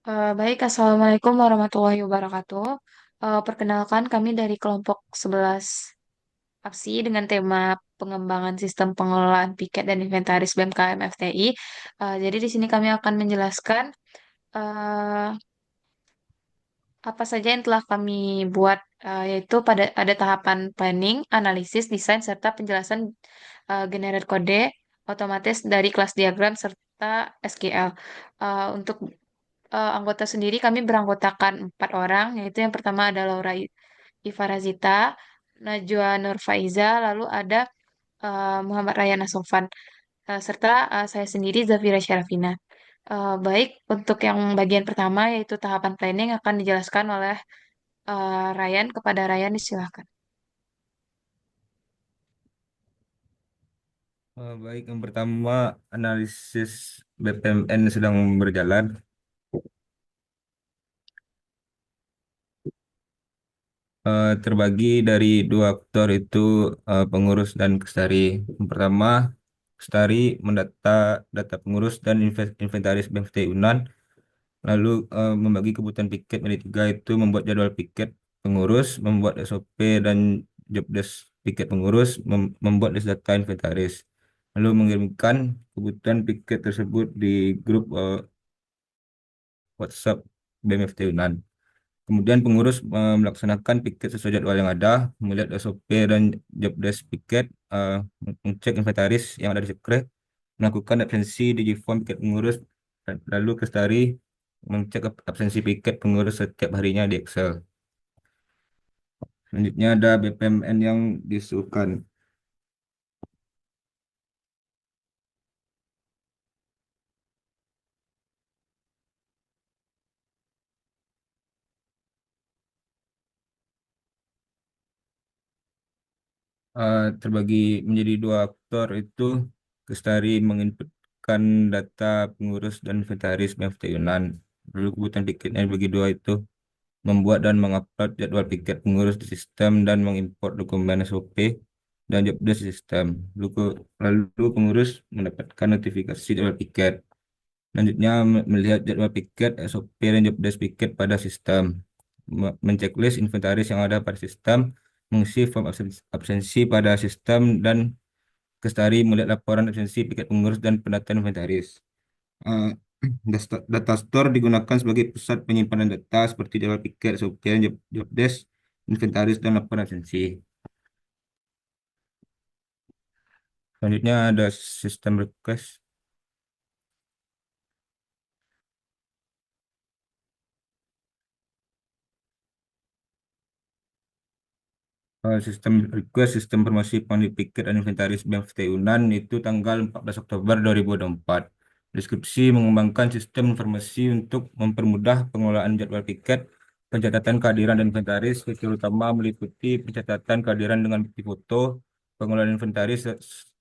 Baik, Assalamualaikum warahmatullahi wabarakatuh. Perkenalkan kami dari kelompok 11 aksi dengan tema pengembangan sistem pengelolaan piket dan inventaris BMKM FTI. Jadi di sini kami akan menjelaskan eh, apa saja yang telah kami buat, yaitu pada ada tahapan planning, analisis, desain, serta penjelasan generate kode otomatis dari kelas diagram serta SQL. Untuk anggota sendiri kami beranggotakan 4 orang, yaitu yang pertama ada Laura Ifarazita, Najwa Nurfaiza, lalu ada Muhammad Rayana Sofan, serta saya sendiri Zafira Syarafina. Baik, untuk yang bagian pertama yaitu tahapan planning akan dijelaskan oleh Ryan. Kepada Ryan disilahkan. Baik, yang pertama analisis BPMN sedang berjalan. Terbagi dari dua aktor itu pengurus dan Kestari. Yang pertama, Kestari mendata data pengurus dan inventaris BMFT Unan, lalu membagi kebutuhan piket menjadi tiga itu membuat jadwal piket pengurus, membuat SOP dan job desk piket pengurus, membuat list data inventaris, lalu mengirimkan kebutuhan piket tersebut di grup WhatsApp BMFT Unan. Kemudian pengurus melaksanakan piket sesuai jadwal yang ada, melihat SOP dan job desk piket, mengecek inventaris yang ada di sekret, melakukan absensi di Gform piket pengurus, lalu Kestari mengecek absensi piket pengurus setiap harinya di Excel. Selanjutnya ada BPMN yang diusulkan. Terbagi menjadi dua aktor itu Kestari menginputkan data pengurus dan inventaris BMFT Yunan. Lalu kebutuhan piketnya bagi dua itu membuat dan mengupload jadwal piket pengurus di sistem dan mengimport dokumen SOP dan jobdesk di sistem. Lalu pengurus mendapatkan notifikasi jadwal piket. Selanjutnya melihat jadwal piket, SOP dan jobdesk piket pada sistem. Menceklis inventaris yang ada pada sistem, mengisi form absensi pada sistem dan Kestari melihat laporan absensi piket pengurus dan pendataan inventaris. Eh, data store digunakan sebagai pusat penyimpanan data seperti jadwal piket, software, job desk, inventaris, dan laporan absensi. Selanjutnya ada sistem request. Sistem request, sistem informasi pemilik piket dan inventaris BMFT Unan itu tanggal 14 Oktober 2024. Deskripsi mengembangkan sistem informasi untuk mempermudah pengelolaan jadwal piket, pencatatan kehadiran dan inventaris. Fitur utama meliputi pencatatan kehadiran dengan bukti foto, pengelolaan inventaris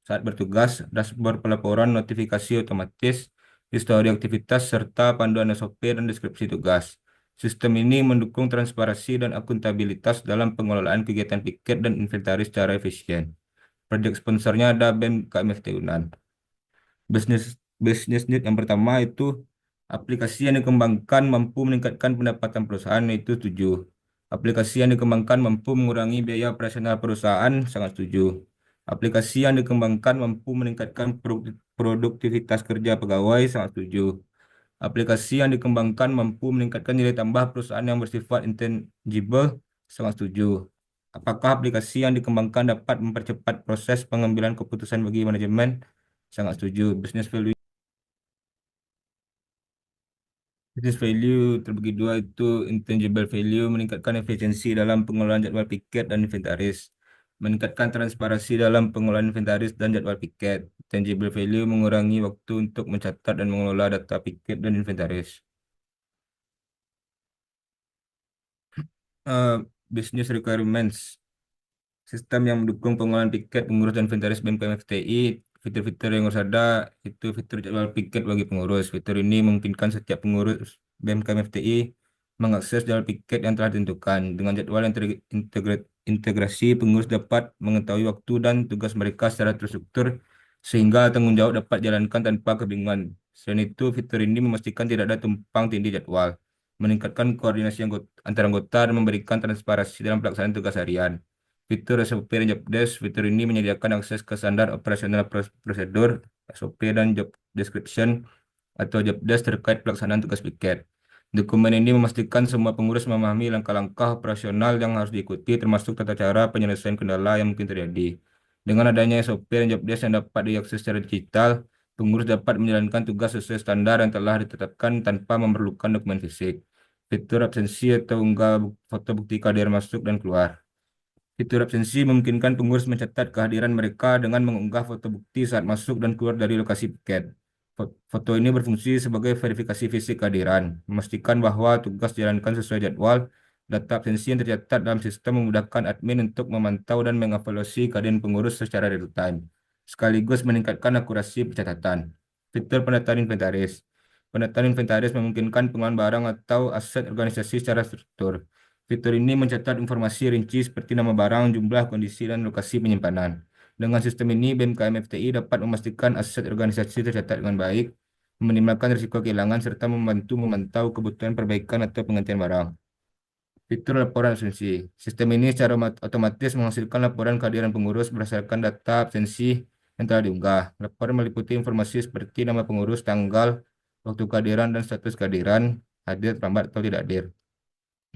saat bertugas, dashboard pelaporan, notifikasi otomatis, histori aktivitas, serta panduan SOP dan deskripsi tugas. Sistem ini mendukung transparansi dan akuntabilitas dalam pengelolaan kegiatan piket dan inventaris secara efisien. Proyek sponsornya ada BEM KMFT Unan. Bisnis bisnis need yang pertama itu aplikasi yang dikembangkan mampu meningkatkan pendapatan perusahaan itu 7. Aplikasi yang dikembangkan mampu mengurangi biaya operasional perusahaan sangat setuju. Aplikasi yang dikembangkan mampu meningkatkan produktivitas kerja pegawai sangat setuju. Aplikasi yang dikembangkan mampu meningkatkan nilai tambah perusahaan yang bersifat intangible, sangat setuju. Apakah aplikasi yang dikembangkan dapat mempercepat proses pengambilan keputusan bagi manajemen? Sangat setuju. Business value terbagi dua itu intangible value meningkatkan efisiensi dalam pengelolaan jadwal piket dan inventaris. Meningkatkan transparansi dalam pengelolaan inventaris dan jadwal piket. Tangible value mengurangi waktu untuk mencatat dan mengelola data piket dan inventaris. eh, Business requirements, sistem yang mendukung pengolahan piket, pengurus dan inventaris BMKM FTI. Fitur-fitur yang harus ada itu fitur jadwal piket bagi pengurus. Fitur ini memungkinkan setiap pengurus BMKM FTI mengakses jadwal piket yang telah ditentukan. Dengan jadwal yang integrasi, pengurus dapat mengetahui waktu dan tugas mereka secara terstruktur sehingga tanggung jawab dapat dijalankan tanpa kebingungan. Selain itu, fitur ini memastikan tidak ada tumpang tindih jadwal, meningkatkan koordinasi antar anggota, dan memberikan transparansi dalam pelaksanaan tugas harian. Fitur SOP dan Job Desk, fitur ini menyediakan akses ke standar operasional prosedur, SOP, dan job description atau job desk terkait pelaksanaan tugas piket. Dokumen ini memastikan semua pengurus memahami langkah-langkah operasional yang harus diikuti, termasuk tata cara penyelesaian kendala yang mungkin terjadi. Dengan adanya SOP dan job desk yang dapat diakses secara digital, pengurus dapat menjalankan tugas sesuai standar yang telah ditetapkan tanpa memerlukan dokumen fisik. Fitur absensi atau unggah foto bukti kehadiran masuk dan keluar. Fitur absensi memungkinkan pengurus mencatat kehadiran mereka dengan mengunggah foto bukti saat masuk dan keluar dari lokasi piket. Foto ini berfungsi sebagai verifikasi fisik kehadiran, memastikan bahwa tugas dijalankan sesuai jadwal. Data absensi yang tercatat dalam sistem memudahkan admin untuk memantau dan mengevaluasi keadaan pengurus secara real-time, sekaligus meningkatkan akurasi pencatatan. Fitur pendataan inventaris. Pendataan inventaris memungkinkan pengelolaan barang atau aset organisasi secara struktur. Fitur ini mencatat informasi rinci seperti nama barang, jumlah, kondisi, dan lokasi penyimpanan. Dengan sistem ini, BMKM FTI dapat memastikan aset organisasi tercatat dengan baik, meminimalkan risiko kehilangan, serta membantu memantau kebutuhan perbaikan atau penggantian barang. Fitur laporan absensi. Sistem ini secara otomatis menghasilkan laporan kehadiran pengurus berdasarkan data absensi yang telah diunggah. Laporan meliputi informasi seperti nama pengurus, tanggal, waktu kehadiran, dan status kehadiran, hadir, terlambat, atau tidak hadir.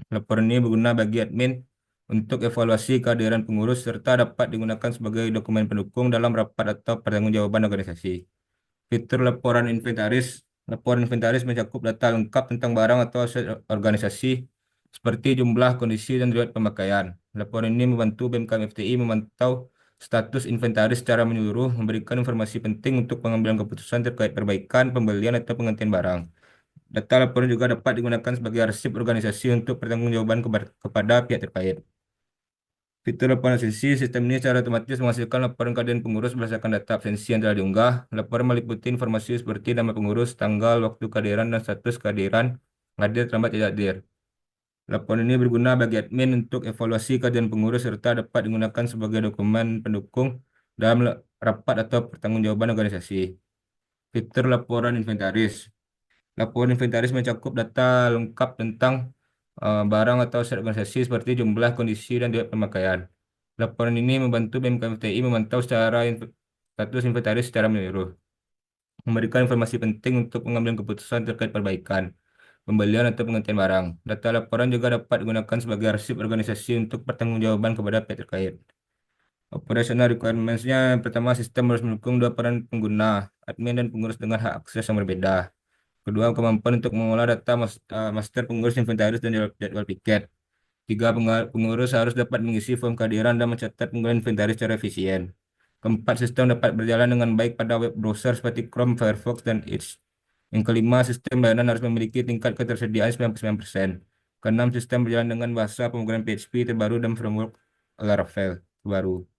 Laporan ini berguna bagi admin untuk evaluasi kehadiran pengurus serta dapat digunakan sebagai dokumen pendukung dalam rapat atau pertanggungjawaban organisasi. Fitur laporan inventaris. Laporan inventaris mencakup data lengkap tentang barang atau aset organisasi seperti jumlah, kondisi, dan riwayat pemakaian. Laporan ini membantu BMKM FTI memantau status inventaris secara menyeluruh, memberikan informasi penting untuk pengambilan keputusan terkait perbaikan, pembelian, atau penggantian barang. Data laporan juga dapat digunakan sebagai arsip organisasi untuk pertanggungjawaban kepada pihak terkait. Fitur laporan absensi, sistem ini secara otomatis menghasilkan laporan keadaan pengurus berdasarkan data absensi yang telah diunggah. Laporan meliputi informasi seperti nama pengurus, tanggal, waktu kehadiran, dan status kehadiran, hadir, terlambat, tidak hadir. Laporan ini berguna bagi admin untuk evaluasi kehadiran pengurus serta dapat digunakan sebagai dokumen pendukung dalam rapat atau pertanggungjawaban organisasi. Fitur laporan inventaris. Laporan inventaris mencakup data lengkap tentang barang atau aset organisasi seperti jumlah, kondisi, dan riwayat pemakaian. Laporan ini membantu BMKM FTI memantau status inventaris secara menyeluruh, memberikan informasi penting untuk pengambilan keputusan terkait perbaikan, pembelian, atau penggantian barang. Data laporan juga dapat digunakan sebagai arsip organisasi untuk pertanggungjawaban kepada pihak terkait. Operational requirements-nya, pertama, sistem harus mendukung dua peran pengguna, admin dan pengurus dengan hak akses yang berbeda. Kedua, kemampuan untuk mengolah data master pengurus inventaris dan jadwal piket. Tiga, pengurus harus dapat mengisi form kehadiran dan mencatat penggunaan inventaris secara efisien. Keempat, sistem dapat berjalan dengan baik pada web browser seperti Chrome, Firefox, dan Edge. Yang kelima, sistem layanan harus memiliki tingkat ketersediaan 99%. Keenam, sistem berjalan dengan bahasa pemrograman PHP terbaru dan framework Laravel terbaru.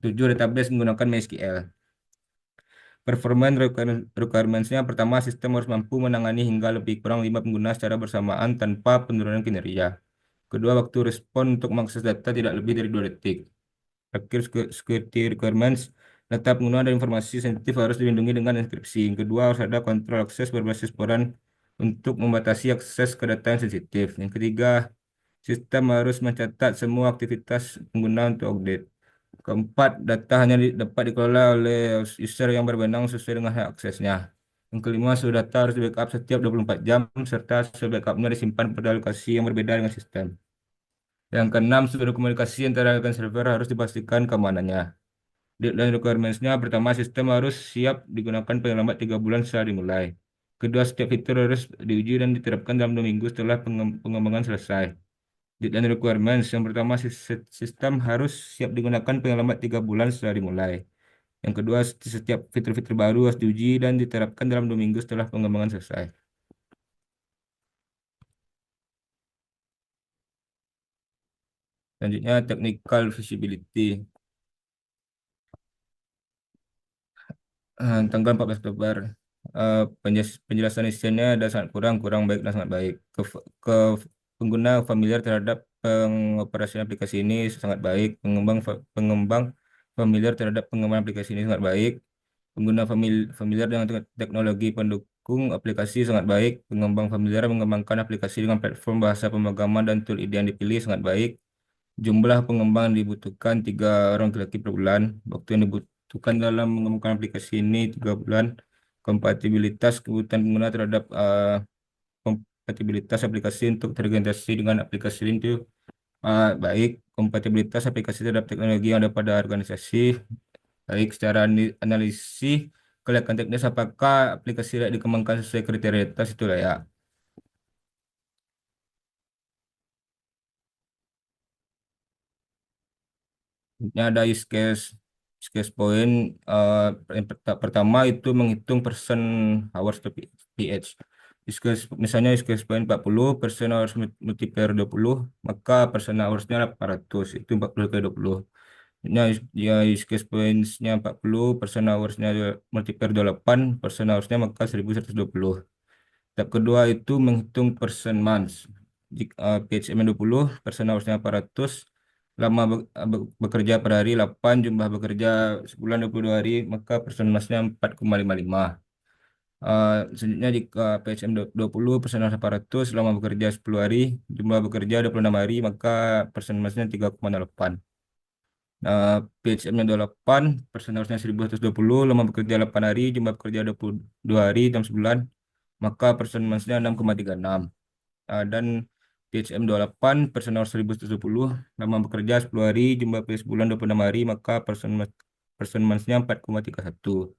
Ketujuh, database menggunakan MySQL. Performance requirements-nya, pertama, sistem harus mampu menangani hingga lebih kurang 5 pengguna secara bersamaan tanpa penurunan kinerja. Kedua, waktu respon untuk mengakses data tidak lebih dari 2 detik. Terakhir, security requirements, data pengguna dan informasi sensitif harus dilindungi dengan enkripsi. Yang kedua, harus ada kontrol akses berbasis poran untuk membatasi akses ke data yang sensitif. Yang ketiga, sistem harus mencatat semua aktivitas pengguna untuk update. Keempat, data hanya dapat dikelola oleh user yang berwenang sesuai dengan hak aksesnya. Yang kelima, seluruh data harus di backup setiap 24 jam, serta hasil backupnya disimpan pada lokasi yang berbeda dengan sistem. Yang keenam, seluruh komunikasi antara rekan server harus dipastikan keamanannya. Deadline requirements-nya, pertama, sistem harus siap digunakan paling lambat 3 bulan setelah dimulai. Kedua, setiap fitur harus diuji dan diterapkan dalam 2 minggu setelah pengembangan selesai. Deadline requirements, yang pertama, sistem harus siap digunakan paling lambat 3 bulan setelah dimulai. Yang kedua, setiap fitur-fitur baru harus diuji dan diterapkan dalam 2 minggu setelah pengembangan selesai. Selanjutnya, technical feasibility. Tanggal 14 Oktober. Penjelasan isinya ada sangat kurang, kurang baik, dan sangat baik. Ke pengguna familiar terhadap pengoperasian aplikasi ini sangat baik. Pengembang familiar terhadap pengembangan aplikasi ini sangat baik. Pengguna familiar dengan teknologi pendukung aplikasi sangat baik. Pengembang familiar mengembangkan aplikasi dengan platform bahasa pemrograman dan tool ide yang dipilih sangat baik. Jumlah pengembang yang dibutuhkan 3 orang laki-laki per bulan. Waktu yang dibutuhkan dalam mengembangkan aplikasi ini 3 bulan. Kompatibilitas kebutuhan pengguna terhadap kompatibilitas aplikasi untuk terintegrasi dengan aplikasi lain itu baik. Kompatibilitas aplikasi terhadap teknologi yang ada pada organisasi. Baik, secara analisis kelihatan teknis apakah aplikasi layak dikembangkan sesuai kriteria atas itu layak. Ini ada use case point. Yang pertama itu menghitung person hours to PH. Misalnya use case point 40, person hours multiplier 20, maka person hoursnya 800, itu 40 kali 20. Ini ya use case points-nya 40, person hoursnya multiplier 28, person hoursnya maka 1120. Step kedua itu menghitung person months. Jika PHM 20, person hours-nya 400, lama bekerja per hari 8, jumlah bekerja sebulan 22 hari, maka person months-nya 4,55. Selanjutnya jika PHM 20, person hours 400, lama bekerja 10 hari, jumlah bekerja 26 hari, maka person months-nya 3,08. PHM-nya 28, person hours-nya 1120, lama bekerja 8 hari, jumlah bekerja 22 hari dalam sebulan, maka person months-nya 6,36. Dan PHM 28 personal 1170 lama bekerja 10 hari jumlah per sebulan 26 hari maka person months-nya 4,31.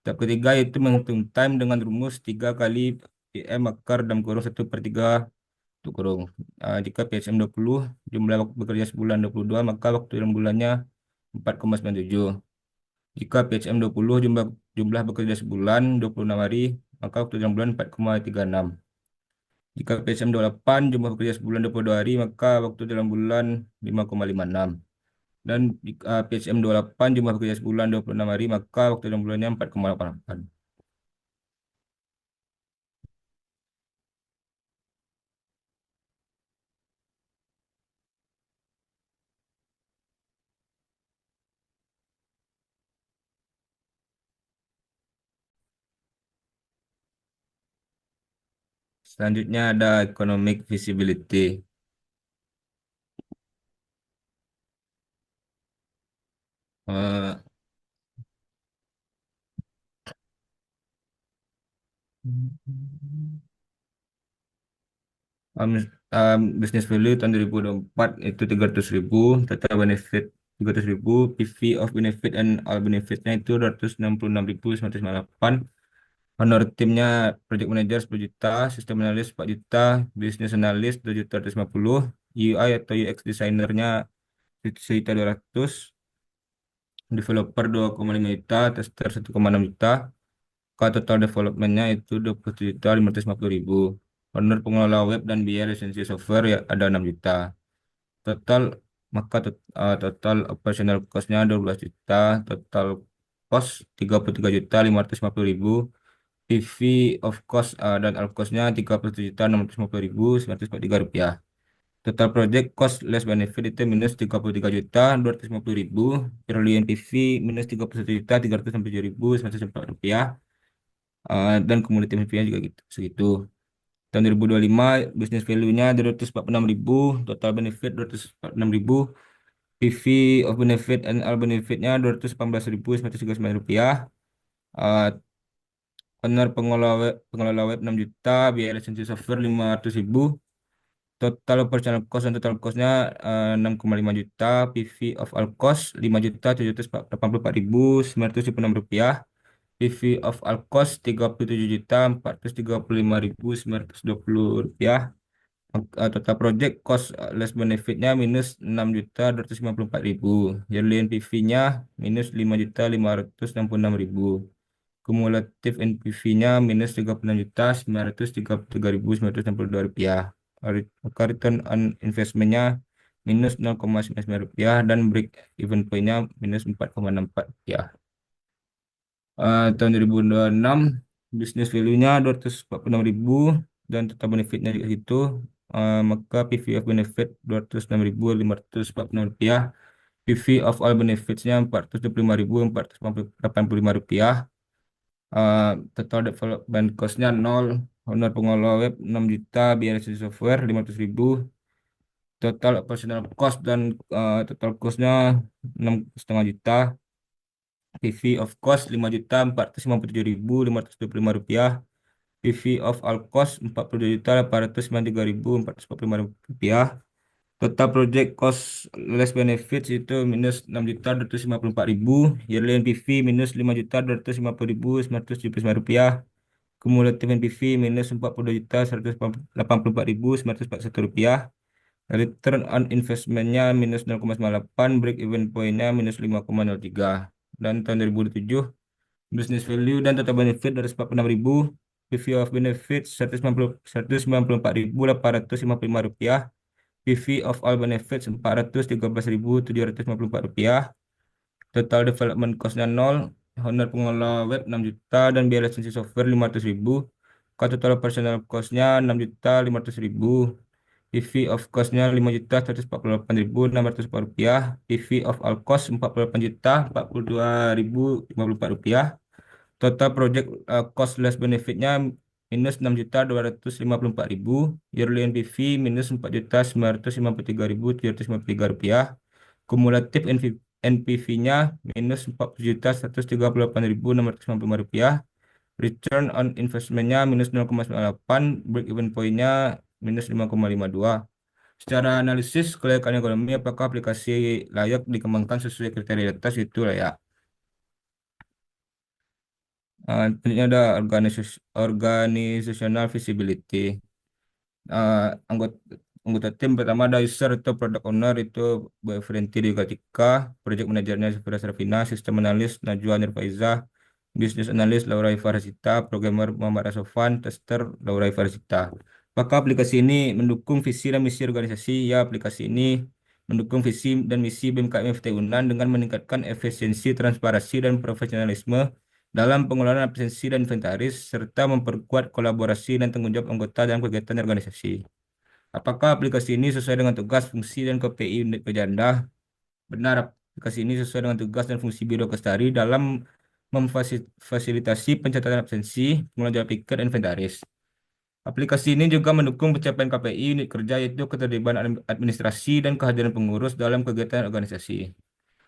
Tahap ketiga yaitu menghitung time dengan rumus 3 kali PM akar dalam kurung 1/3 untuk kurung. Jika PHM 20 jumlah waktu bekerja sebulan 22 maka waktu dalam bulannya 4,97. Jika PHM 20 jumlah bekerja sebulan 26 hari maka waktu dalam bulan 4,36. Jika PSM 28 jumlah bekerja sebulan 22 hari, maka waktu dalam bulan 5,56. Dan jika PSM 28 jumlah bekerja sebulan 26 hari, maka waktu dalam bulannya 4,88. Selanjutnya ada economic visibility. Eh, um, Business value tahun 2024 itu 300.000, total benefit 300.000, PV of benefit and all benefitnya itu 266.998. Honor timnya project manager 10 juta, sistem analis 4 juta, business analyst 2.250, UI atau UX designernya 1.200.000, developer 2,5 juta, tester 1,6 juta, kalau total developmentnya itu 27.550.000. Honor pengelola web dan biaya lisensi software ya ada 6 juta. Total total operational cost-nya 12 juta, total cost 33.550.000. PV of cost dan all cost-nya 37.650.943 rupiah. Total project cost less benefit itu minus 33.250.000. Yearly NPV minus 31.367.904 rupiah. Dan cumulative NPV-nya juga gitu, segitu. Tahun 2025 business value-nya 246.000, total benefit 246.000, PV of benefit and all benefit-nya 218.939 rupiah. Uh, Owner pengelola web 6 juta, biaya lisensi software 500.000, total operational cost dan total cost-nya 6,5 juta, PV of all cost 5.784.926 rupiah, PV of all cost 37.435.920 rupiah. Total project cost less benefit-nya minus 6.254.000, yearly NPV-nya minus 5.566.000. Kumulatif NPV-nya minus 36.933.962 rupiah. Maka return on investment-nya minus 0,99 rupiah dan break even point-nya minus 4,64 rupiah. Tahun 2026 business value-nya 246.000 dan total benefit-nya juga itu. Maka PV of benefit 206.546 rupiah. PV of all benefits-nya 425.485 rupiah. Eh, Total development cost-nya 0, honor pengelola web 6 juta, biaya lisensi software 500.000, total operational cost dan total cost-nya 6,5 juta, PV of cost 5.457.525 rupiah, PV of all cost 42.893.445 rupiah. Total project cost less benefits itu minus 6.254.000. Yearly NPV minus 5.250.975 rupiah. Kumulatif NPV minus 42.184.941 rupiah. Return on investmentnya minus 0,98. Break even point-nya minus 5,03. Dan tahun 2007 business value dan total benefit 246.000. PV of benefit 194.855 rupiah. PV of all benefits 413.754 rupiah. Total development cost-nya 0. Honor pengelola web 6 juta dan biaya lisensi software 500.000. Total personal cost-nya 6.500.000. PV of cost-nya 5.148.604 rupiah. PV of all cost 48.042.054 rupiah. Total project cost less benefitnya minus 6.254.000. Yearly NPV minus 4.953.753 rupiah. Kumulatif NPV-nya minus 40.138.655 rupiah. Return on investment-nya minus 0,98. Break even point-nya minus 5,52. Secara analisis kelayakan ekonomi, apakah aplikasi layak dikembangkan sesuai kriteria di atas itu layak. Selanjutnya ada organizational visibility. Anggota anggota tim pertama ada user atau product owner itu Bu Efrenti di Gatika, project manajernya Safira Sarafina, sistem analis Najwa Nurfaiza, business analyst Laura Ifarsita, programmer Muhammad Asofan, tester Laura Ifarsita. Apakah aplikasi ini mendukung visi dan misi organisasi? Ya, aplikasi ini mendukung visi dan misi BMKM FT Unan dengan meningkatkan efisiensi, transparansi, dan profesionalisme dalam pengelolaan absensi dan inventaris, serta memperkuat kolaborasi dan tanggung jawab anggota dalam kegiatan organisasi. Apakah aplikasi ini sesuai dengan tugas, fungsi, dan KPI unit kerja Anda? Benar, aplikasi ini sesuai dengan tugas dan fungsi Biro Kestari dalam memfasilitasi pencatatan absensi, pengelolaan jadwal piket, dan inventaris. Aplikasi ini juga mendukung pencapaian KPI unit kerja, yaitu keterlibatan administrasi dan kehadiran pengurus dalam kegiatan organisasi.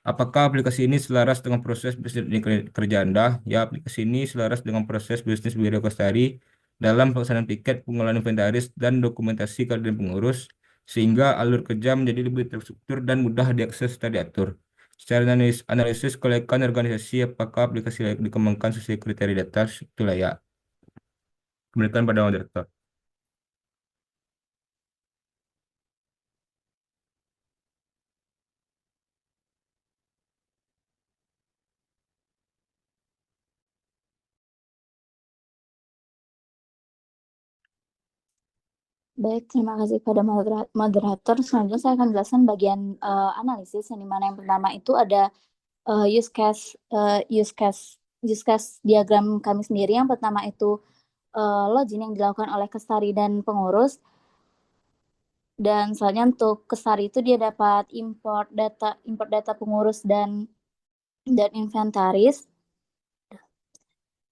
Apakah aplikasi ini selaras dengan proses bisnis di kerja Anda? Ya, aplikasi ini selaras dengan proses bisnis Biro Kestari dalam pelaksanaan piket, pengelolaan inventaris, dan dokumentasi kehadiran pengurus, sehingga alur kerja menjadi lebih terstruktur dan mudah diakses serta diatur. Secara analisis kelayakan organisasi, apakah aplikasi layak dikembangkan sesuai kriteria di atas? Itu layak. Kembalikan pada moderator. Baik, terima kasih pada moderator. Selanjutnya saya akan menjelaskan bagian analisis, yang dimana yang pertama itu ada use case use case diagram kami sendiri. Yang pertama itu login yang dilakukan oleh Kestari dan pengurus. Dan soalnya untuk Kestari itu dia dapat import data pengurus dan inventaris.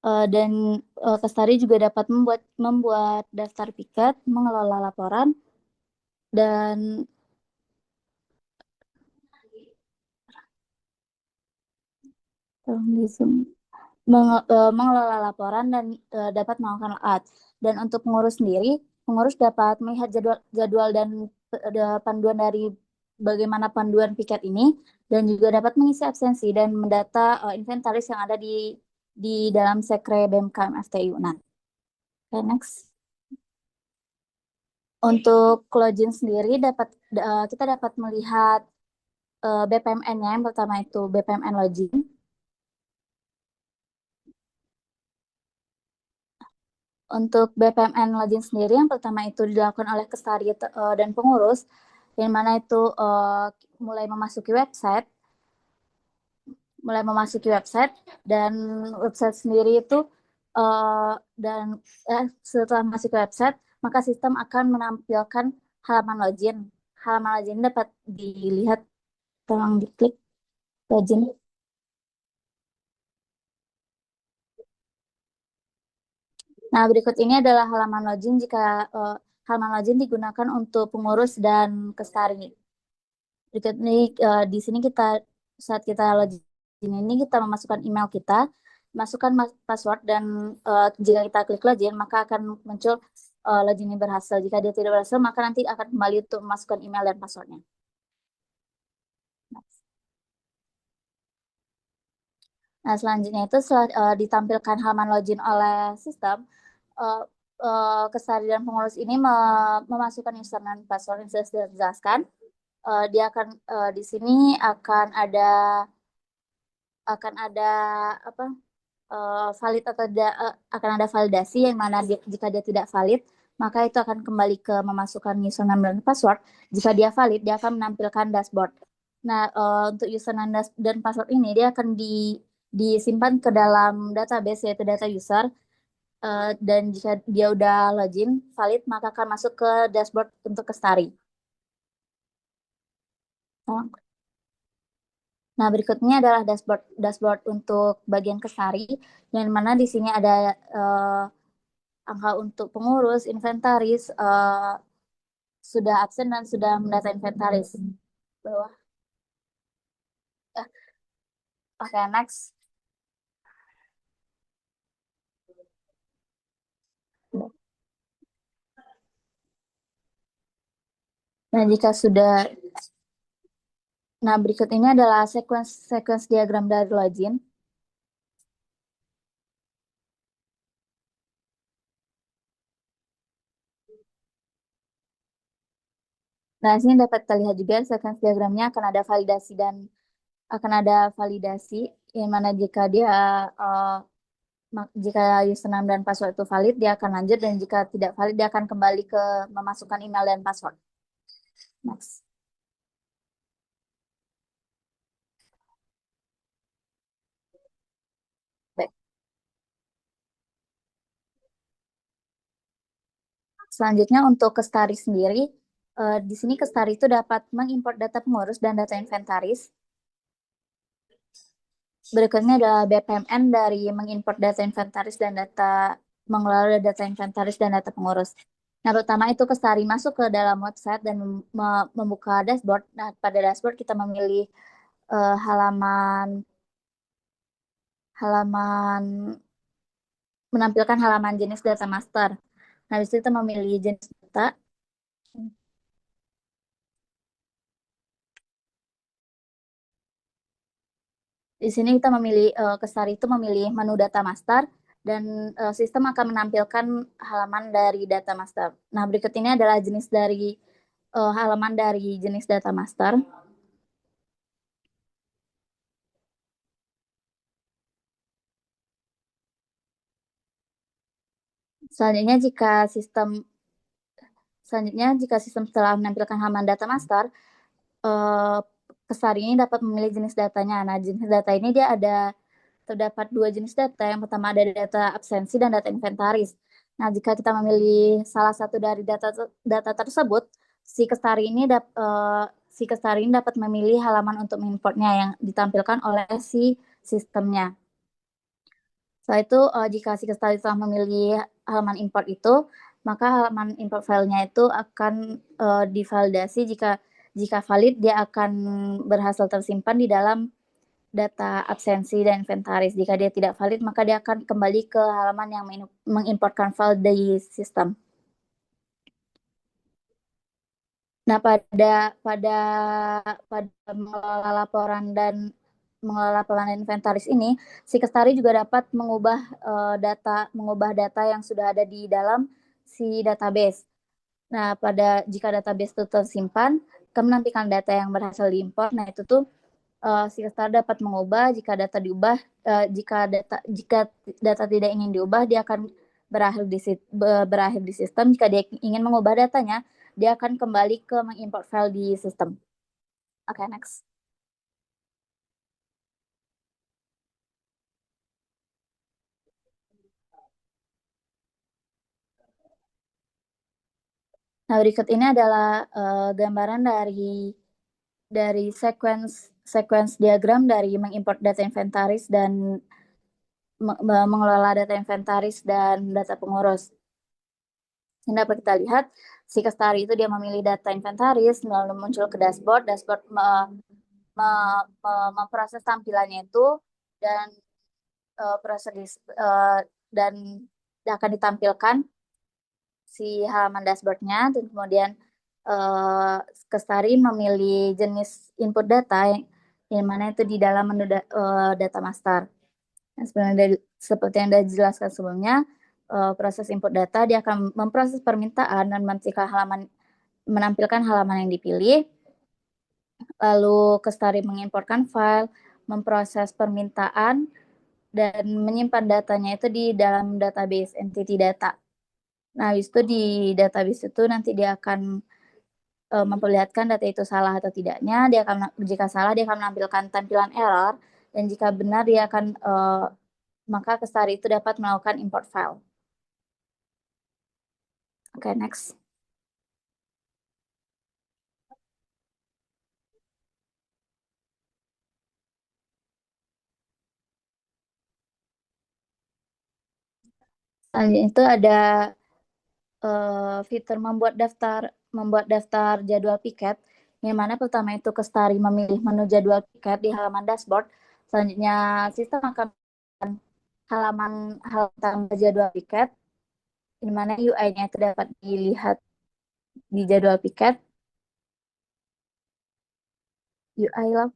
Dan Kestari juga dapat membuat daftar piket, mengelola laporan, dan tolong di zoom, mengelola laporan dan dapat melakukan ads. Dan untuk pengurus sendiri, pengurus dapat melihat jadwal dan panduan dari bagaimana panduan piket ini, dan juga dapat mengisi absensi dan mendata inventaris yang ada di dalam sekre BMKM FTI UNAN. Okay, next. Untuk login sendiri kita dapat melihat BPMN-nya. Yang pertama itu BPMN login. Untuk BPMN login sendiri, yang pertama itu dilakukan oleh Kestari dan pengurus, yang mana itu mulai memasuki website, dan website sendiri itu uh, dan setelah masuk ke website, maka sistem akan menampilkan halaman login. Halaman login dapat dilihat, tolong diklik login. Nah, berikut ini adalah halaman login jika halaman login digunakan untuk pengurus dan kestari. Berikut ini di sini kita saat kita login ini kita memasukkan email kita, masukkan password dan jika kita klik login maka akan muncul login ini berhasil. Jika dia tidak berhasil maka nanti akan kembali untuk memasukkan email dan passwordnya. Nah, selanjutnya itu setelah ditampilkan halaman login oleh sistem, uh, Kestari dan pengurus ini memasukkan username dan password yang sudah dijelaskan. Dia akan di sini akan ada apa valid atau tidak, akan ada validasi yang mana jika dia tidak valid maka itu akan kembali ke memasukkan username dan password. Jika dia valid dia akan menampilkan dashboard. Nah, untuk username dan password ini dia akan disimpan ke dalam database yaitu data user. Dan jika dia udah login valid maka akan masuk ke dashboard untuk Kestari. Nah, berikutnya adalah dashboard dashboard untuk bagian Kestari, yang mana di sini ada angka untuk pengurus, inventaris, sudah absen dan sudah mendata inventaris. Bawah. Oke, next. Nah, nah berikut ini adalah sequence diagram dari login. Nah, sini dapat terlihat juga sequence diagramnya akan ada validasi yang mana uh, jika username dan password itu valid dia akan lanjut dan jika tidak valid dia akan kembali ke memasukkan email dan password. Next. Baik. Selanjutnya untuk Kestari sendiri, di sini Kestari itu dapat mengimport data pengurus dan data inventaris. Berikutnya adalah BPMN dari mengimport data inventaris dan mengelola data inventaris dan data pengurus. Nah, pertama itu Kestari masuk ke dalam website dan membuka dashboard. Nah, pada dashboard kita memilih halaman halaman menampilkan halaman jenis data master. Nah, di situ kita memilih jenis data. Di sini kita memilih Kestari itu memilih menu data master dan sistem akan menampilkan halaman dari data master. Nah, berikut ini adalah halaman dari jenis data master. Selanjutnya jika sistem telah menampilkan halaman data master, eh, Kestari ini dapat memilih jenis datanya. Nah, jenis data ini terdapat dua jenis data. Yang pertama ada data absensi dan data inventaris. Nah, jika kita memilih salah satu dari data tersebut, si Kestari ini dapat memilih halaman untuk mengimportnya yang ditampilkan oleh si sistemnya. Setelah itu, jika si Kestari telah memilih halaman import itu, maka halaman import filenya itu akan divalidasi. Jika valid, dia akan berhasil tersimpan di dalam data absensi dan inventaris. Jika dia tidak valid, maka dia akan kembali ke halaman yang mengimportkan file dari sistem. Nah, pada mengelola laporan dan inventaris ini, si Kestari juga dapat mengubah data yang sudah ada di dalam si database. Nah, jika database itu tersimpan, akan menampilkan data yang berhasil diimpor. Nah, itu tuh si Kestari dapat mengubah jika data tidak ingin diubah dia akan berakhir di sistem. Jika dia ingin mengubah datanya dia akan kembali ke mengimport file di sistem. Oke, next. Nah, berikut ini adalah gambaran dari sequence diagram dari mengimport data inventaris dan mengelola data inventaris dan data pengurus. Yang dapat kita lihat, si Kestari itu dia memilih data inventaris, lalu muncul ke dashboard, dashboard memproses tampilannya itu, dan proses dan akan ditampilkan si halaman dashboardnya, dan kemudian Kestari memilih jenis input data yang mana itu di dalam menu data master. Nah, seperti yang sudah dijelaskan sebelumnya, proses input data dia akan memproses permintaan dan menampilkan halaman yang dipilih. Lalu Kestari mengimporkan file, memproses permintaan, dan menyimpan datanya itu di dalam database entity data. Nah, habis itu di database itu nanti dia akan memperlihatkan data itu salah atau tidaknya. Jika salah dia akan menampilkan tampilan error, dan jika benar dia akan maka Kestari itu dapat melakukan import file. Oke, next. Selanjutnya itu ada fitur membuat daftar jadwal piket, yang mana pertama itu Kestari memilih menu jadwal piket di halaman dashboard. Selanjutnya sistem akan halaman tambah jadwal piket, di mana UI-nya itu dapat dilihat di jadwal piket. UI lah.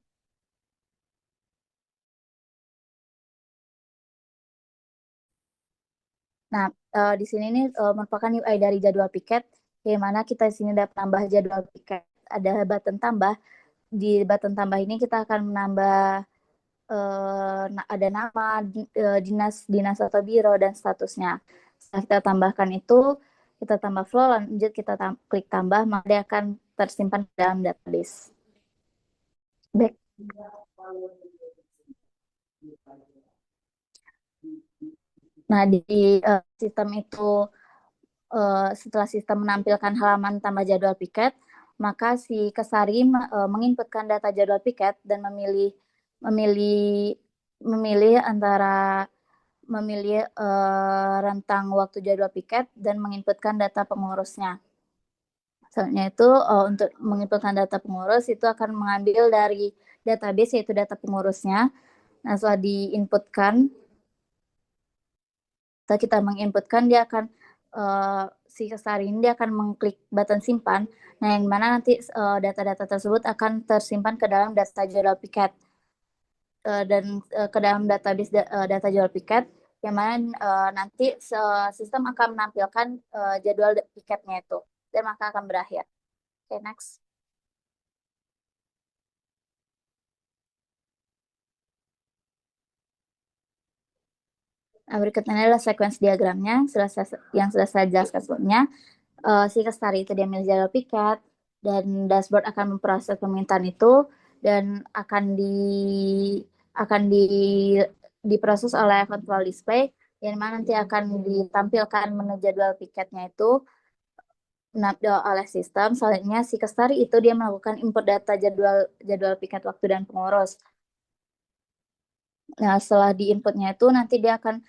Nah, di sini ini merupakan UI dari jadwal piket, di mana kita di sini dapat tambah jadwal piket. Ada button tambah. Di button tambah ini kita akan menambah ada nama, dinas atau biro, dan statusnya. Setelah kita tambahkan itu, kita tambah flow, lanjut kita klik tambah, maka dia akan tersimpan dalam database. Back. Nah, di sistem itu setelah sistem menampilkan halaman tambah jadwal piket, maka si Kesari menginputkan data jadwal piket dan memilih antara rentang waktu jadwal piket dan menginputkan data pengurusnya. Selanjutnya itu untuk menginputkan data pengurus itu akan mengambil dari database, yaitu data pengurusnya. Nah, setelah diinputkan, setelah kita menginputkan, dia akan si Kesari ini dia akan mengklik button simpan. Nah, yang mana nanti data-data tersebut akan tersimpan ke dalam data jadwal piket dan ke dalam database data jadwal piket, yang mana nanti sistem akan menampilkan jadwal piketnya itu, dan maka akan berakhir. Oke, next. Nah, berikutnya adalah sequence diagramnya yang sudah saya jelaskan sebelumnya. Si Kestari itu dia milih jadwal piket, dan dashboard akan memproses permintaan itu, dan akan diproses oleh control display, yang mana nanti akan ditampilkan menu jadwal piketnya itu oleh sistem. Selanjutnya si Kestari itu dia melakukan import data jadwal piket waktu dan pengurus. Nah, setelah diinputnya itu nanti dia akan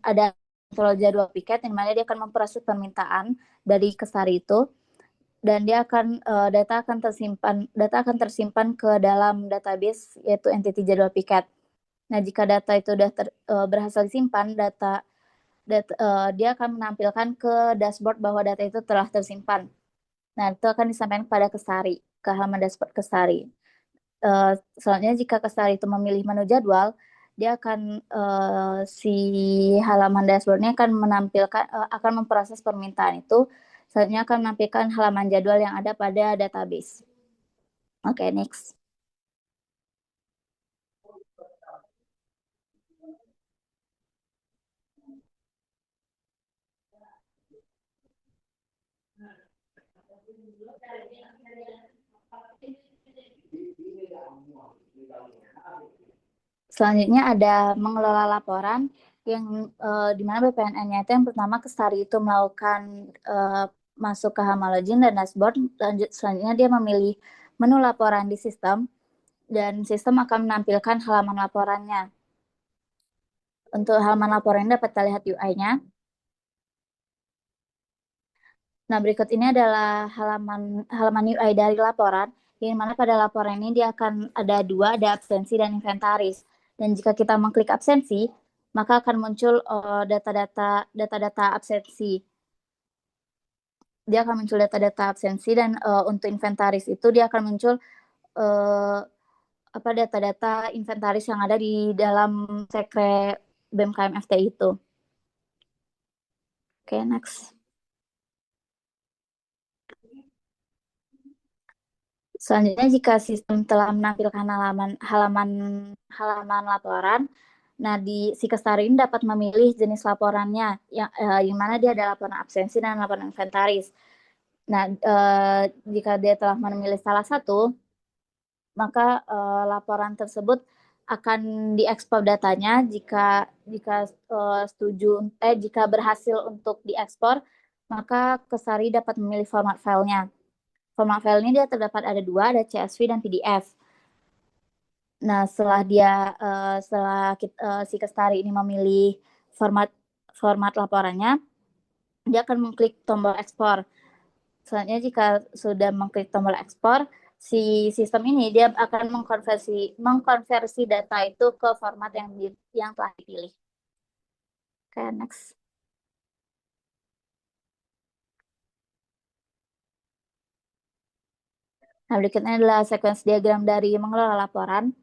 ada kontrol jadwal piket, yang mana dia akan memproses permintaan dari Kestari itu, dan dia akan data akan tersimpan ke dalam database, yaitu entity jadwal piket. Nah, jika data itu sudah berhasil disimpan, dia akan menampilkan ke dashboard bahwa data itu telah tersimpan. Nah, itu akan disampaikan kepada Kestari, ke halaman dashboard Kestari. Selanjutnya jika Kestari itu memilih menu jadwal, dia akan si halaman dashboardnya akan memproses permintaan itu. Selanjutnya akan menampilkan halaman jadwal yang ada pada database. Oke, next. Selanjutnya ada mengelola laporan, yang di mana BPNN-nya itu yang pertama Kestari itu melakukan masuk ke halaman login dan dashboard. Selanjutnya dia memilih menu laporan di sistem, dan sistem akan menampilkan halaman laporannya. Untuk halaman laporan ini dapat kita lihat UI-nya. Nah, berikut ini adalah halaman UI dari laporan, di mana pada laporan ini dia akan ada dua, ada absensi dan inventaris. Dan jika kita mengklik absensi, maka akan muncul data-data absensi. Dia akan muncul data-data absensi dan untuk inventaris itu dia akan muncul uh, apa data-data inventaris yang ada di dalam sekre BMKM FTI itu. Oke, next. Selanjutnya, jika sistem telah menampilkan halaman laporan, nah si Kestari ini dapat memilih jenis laporannya, yang mana dia ada laporan absensi dan laporan inventaris. Nah, jika dia telah memilih salah satu, maka laporan tersebut akan diekspor datanya. Jika berhasil untuk diekspor, maka Kestari dapat memilih format filenya. Format file ini dia terdapat ada dua, ada CSV dan PDF. Nah, setelah si Kestari ini memilih format laporannya, dia akan mengklik tombol ekspor. Selanjutnya, jika sudah mengklik tombol ekspor, si sistem ini dia akan mengkonversi data itu ke format yang telah dipilih. Oke, next. Nah, berikutnya adalah sequence diagram dari mengelola laporan,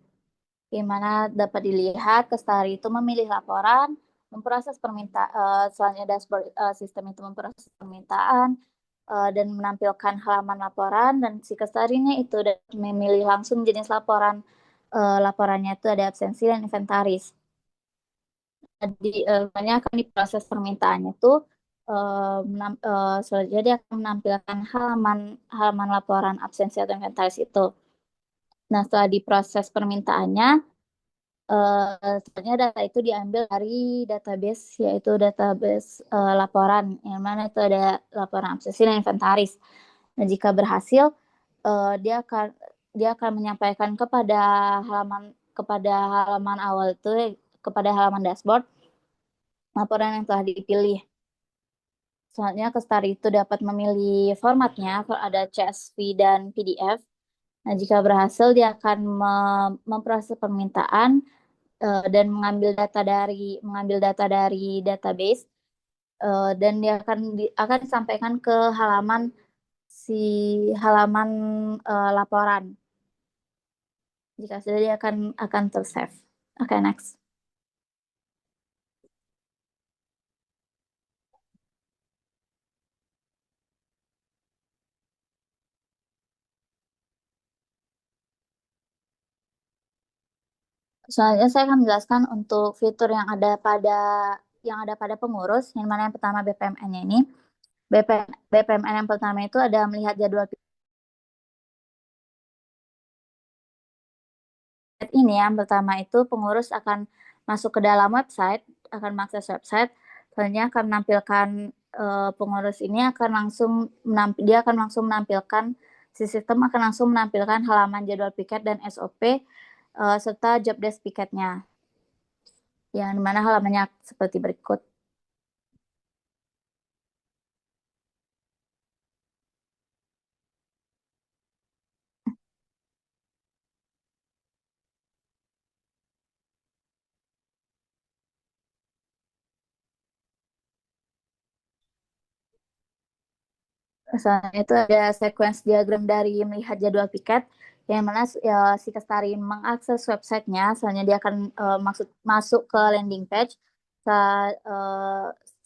di mana dapat dilihat Kestari itu memilih laporan, memproses permintaan, selanjutnya dashboard sistem itu memproses permintaan dan menampilkan halaman laporan, dan si Kestarinya itu memilih langsung jenis laporan. Laporannya itu ada absensi dan inventaris. Selanjutnya akan diproses permintaannya itu selanjutnya dia akan menampilkan halaman laporan absensi atau inventaris itu. Nah, setelah diproses permintaannya, sebenarnya data itu diambil dari database, yaitu database laporan, yang mana itu ada laporan absensi dan inventaris. Nah, jika berhasil, dia akan menyampaikan kepada halaman awal itu, kepada halaman dashboard, laporan yang telah dipilih. Selanjutnya, Kestari itu dapat memilih formatnya, ada CSV dan PDF. Nah, jika berhasil, dia akan memproses permintaan dan mengambil data dari database, dan dia akan disampaikan ke si halaman laporan. Jika sudah, dia akan tersave. Oke, next. Selanjutnya saya akan menjelaskan untuk fitur yang ada pada pengurus, yang mana yang pertama BPMN-nya ini. BPMN yang pertama itu ada melihat jadwal piket ini. Yang pertama itu pengurus akan masuk ke dalam website, akan mengakses website. Selanjutnya akan menampilkan pengurus ini dia akan langsung menampilkan, si sistem akan langsung menampilkan halaman jadwal piket dan SOP serta job desk piketnya, yang mana halamannya seperti berikut. Misalnya itu ada sequence diagram dari melihat jadwal piket, yang mana si Kestari mengakses websitenya. Selanjutnya dia akan masuk ke landing page.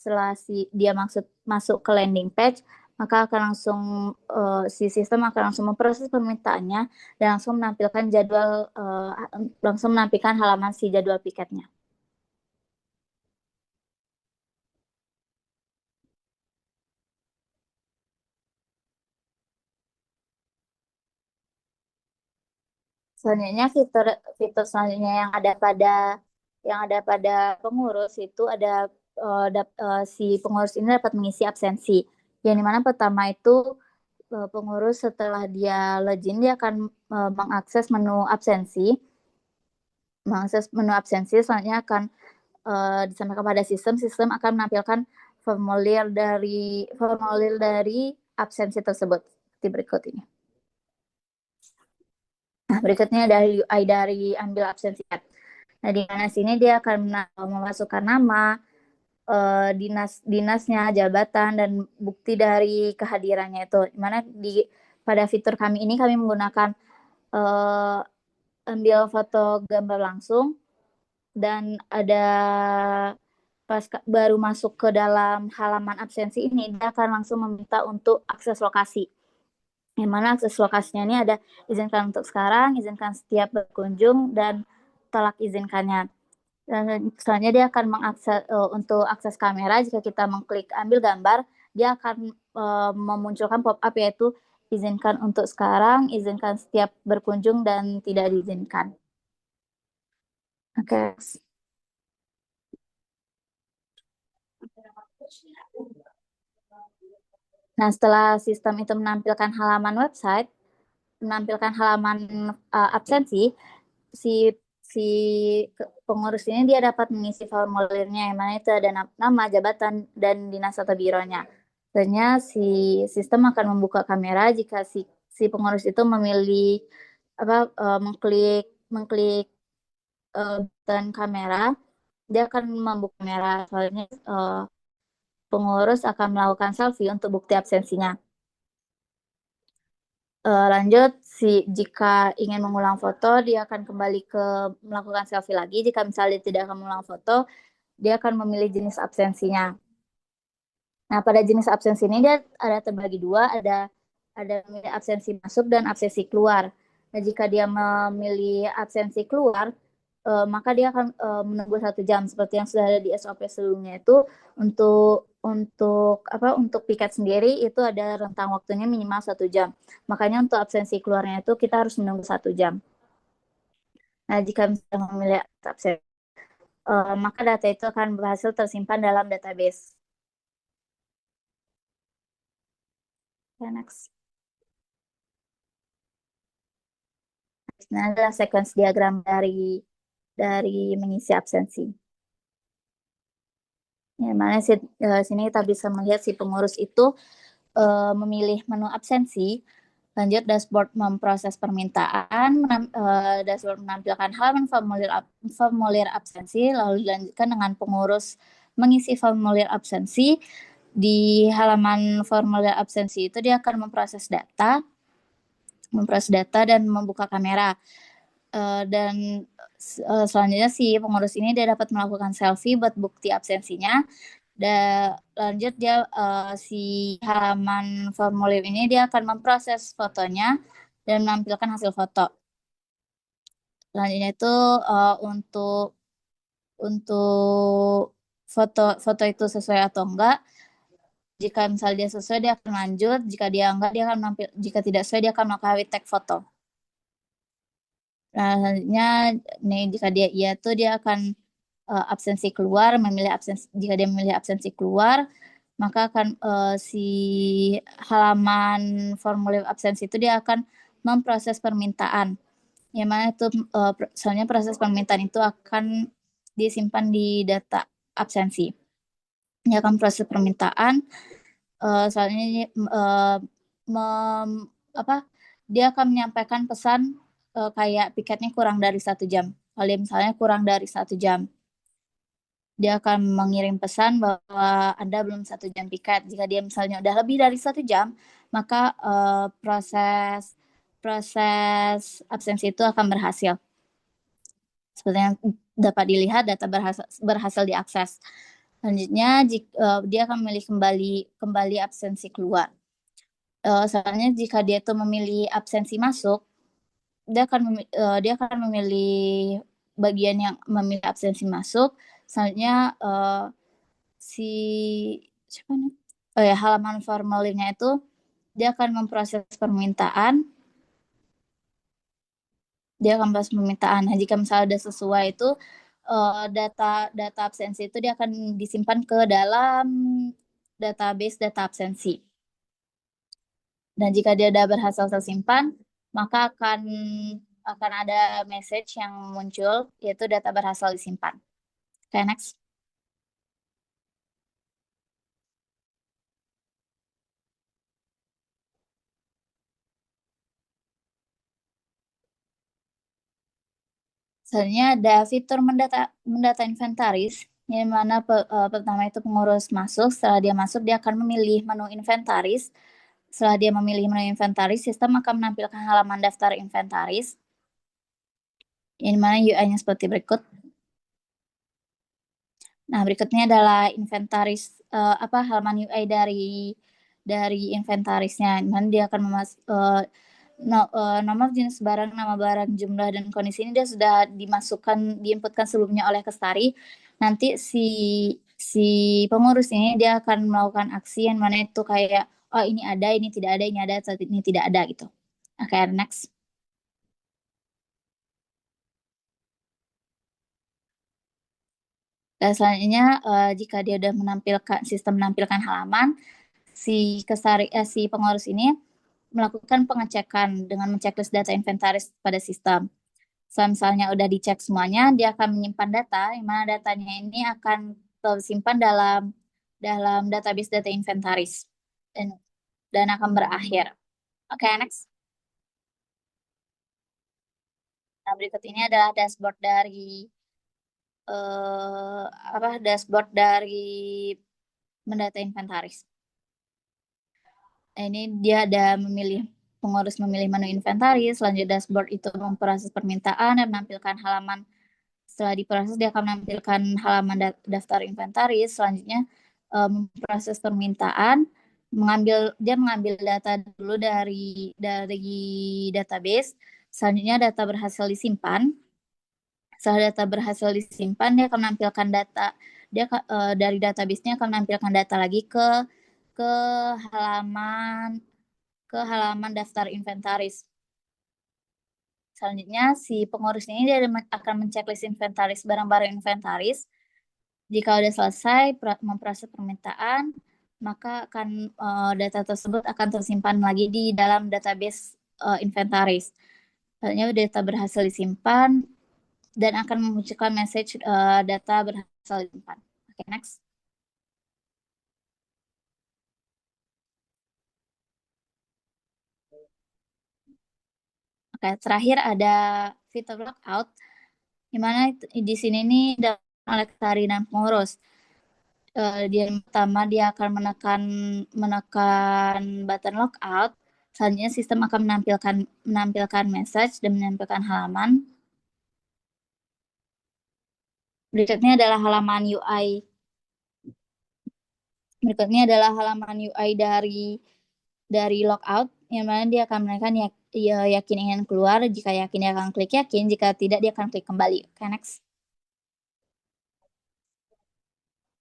Setelah dia masuk ke landing page, maka akan si sistem akan langsung memproses permintaannya dan langsung menampilkan halaman si jadwal piketnya. Selanjutnya, fitur selanjutnya yang ada pada pengurus itu ada si pengurus ini dapat mengisi absensi. Yang dimana pertama itu pengurus setelah dia login, dia akan mengakses menu absensi. Selanjutnya akan disampaikan pada sistem akan menampilkan formulir dari absensi tersebut seperti berikut ini. Nah, berikutnya dari UI dari ambil absensi. Nah, di mana sini dia akan memasukkan nama, dinasnya, jabatan, dan bukti dari kehadirannya itu. Dimana pada fitur kami ini kami menggunakan ambil foto gambar langsung, dan ada pas baru masuk ke dalam halaman absensi ini, dia akan langsung meminta untuk akses lokasi. Yang mana akses lokasinya ini ada izinkan untuk sekarang, izinkan setiap berkunjung, dan tolak izinkannya. Dan selanjutnya dia akan mengakses untuk akses kamera. Jika kita mengklik ambil gambar, dia akan memunculkan pop-up yaitu izinkan untuk sekarang, izinkan setiap berkunjung, dan tidak diizinkan. Oke. Nah, setelah sistem itu menampilkan halaman website, menampilkan halaman absensi, si si pengurus ini dia dapat mengisi formulirnya, yang mana itu ada nama, jabatan, dan dinas atau bironya. Selanjutnya si sistem akan membuka kamera jika si pengurus itu memilih mengklik button kamera, dia akan membuka kamera. Soalnya pengurus akan melakukan selfie untuk bukti absensinya. Lanjut, jika ingin mengulang foto, dia akan kembali ke melakukan selfie lagi. Jika misalnya tidak akan mengulang foto, dia akan memilih jenis absensinya. Nah, pada jenis absensi ini dia ada terbagi dua, ada memilih absensi masuk dan absensi keluar. Nah, jika dia memilih absensi keluar, maka dia akan menunggu 1 jam seperti yang sudah ada di SOP sebelumnya itu. Untuk piket sendiri itu ada rentang waktunya minimal 1 jam. Makanya untuk absensi keluarnya itu kita harus menunggu 1 jam. Nah, jika misalnya memilih absensi, maka data itu akan berhasil tersimpan dalam database. Okay, next. Nah, adalah sequence diagram dari mengisi absensi. Ya, mana sini kita bisa melihat si pengurus itu memilih menu absensi. Lanjut, dashboard memproses permintaan, dashboard menampilkan halaman formulir absensi, lalu dilanjutkan dengan pengurus mengisi formulir absensi. Di halaman formulir absensi itu dia akan memproses data dan membuka kamera. Dan selanjutnya si pengurus ini dia dapat melakukan selfie buat bukti absensinya. Dan lanjut dia si halaman formulir ini dia akan memproses fotonya dan menampilkan hasil foto. Selanjutnya itu untuk foto itu sesuai atau enggak. Jika misalnya dia sesuai, dia akan lanjut. Jika dia enggak, dia akan jika tidak sesuai, dia akan melakukan tag foto. Nah, selanjutnya nih jika dia iya tuh dia akan absensi keluar, jika dia memilih absensi keluar, maka akan si halaman formulir absensi itu dia akan memproses permintaan. Yang mana itu soalnya proses permintaan itu akan disimpan di data absensi. Dia akan proses permintaan, soalnya dia akan menyampaikan pesan kayak piketnya kurang dari 1 jam. Kalau misalnya kurang dari 1 jam, dia akan mengirim pesan bahwa Anda belum 1 jam piket. Jika dia misalnya udah lebih dari 1 jam, maka proses absensi itu akan berhasil. Seperti yang dapat dilihat, data berhasil diakses. Selanjutnya, dia akan memilih kembali absensi keluar. Soalnya jika dia itu memilih absensi masuk, dia akan memilih bagian yang memilih absensi masuk. Selanjutnya halaman formulirnya itu dia akan memproses permintaan. Nah, jika misalnya ada sesuai itu data absensi itu dia akan disimpan ke dalam database data absensi. Dan jika dia sudah berhasil tersimpan, maka akan ada message yang muncul yaitu data berhasil disimpan. Oke, next. Selanjutnya ada fitur mendata inventaris, yang mana pertama itu pengurus masuk. Setelah dia masuk, dia akan memilih menu inventaris. Setelah dia memilih menu inventaris, sistem akan menampilkan halaman daftar inventaris, yang mana UI-nya seperti berikut. Nah, berikutnya adalah inventaris halaman UI dari inventarisnya. Mana dia akan nomor jenis barang, nama barang, jumlah dan kondisi ini dia sudah diinputkan sebelumnya oleh Kestari. Nanti si pengurus ini dia akan melakukan aksi yang mana itu kayak oh ini ada, ini tidak ada, ini ada, atau ini tidak ada gitu. Oke, next. Dan selanjutnya jika dia sudah menampilkan halaman, si pengurus ini melakukan pengecekan dengan menceklis data inventaris pada sistem. Misalnya udah dicek semuanya, dia akan menyimpan data, yang mana datanya ini akan tersimpan dalam database data inventaris dan akan berakhir. Oke, next. Nah, berikut ini adalah dashboard dari mendata inventaris. Nah, ini dia ada pengurus memilih menu inventaris, selanjutnya dashboard itu memproses permintaan dan menampilkan halaman. Setelah diproses, dia akan menampilkan halaman daftar inventaris. Selanjutnya memproses permintaan, dia mengambil data dulu dari database. Selanjutnya data berhasil disimpan. Setelah data berhasil disimpan, dia akan menampilkan data. Dari database-nya akan menampilkan data lagi ke halaman daftar inventaris. Selanjutnya, si pengurusnya ini dia akan menceklis inventaris barang-barang inventaris. Jika sudah selesai memproses permintaan, maka data tersebut akan tersimpan lagi di dalam database inventaris. Selanjutnya, data berhasil disimpan dan akan memunculkan message data berhasil disimpan. Oke, next. Oke, terakhir ada fitur lockout, di mana di sini nih oleh Tari dan pengurus. Dia pertama dia akan menekan button lockout. Selanjutnya sistem akan menampilkan message dan menampilkan halaman. Berikutnya adalah halaman UI. Berikutnya adalah halaman UI dari lockout, yang mana dia akan menekan yakin ingin keluar. Jika yakin, dia akan klik yakin. Jika tidak, dia akan klik kembali. Oke, next.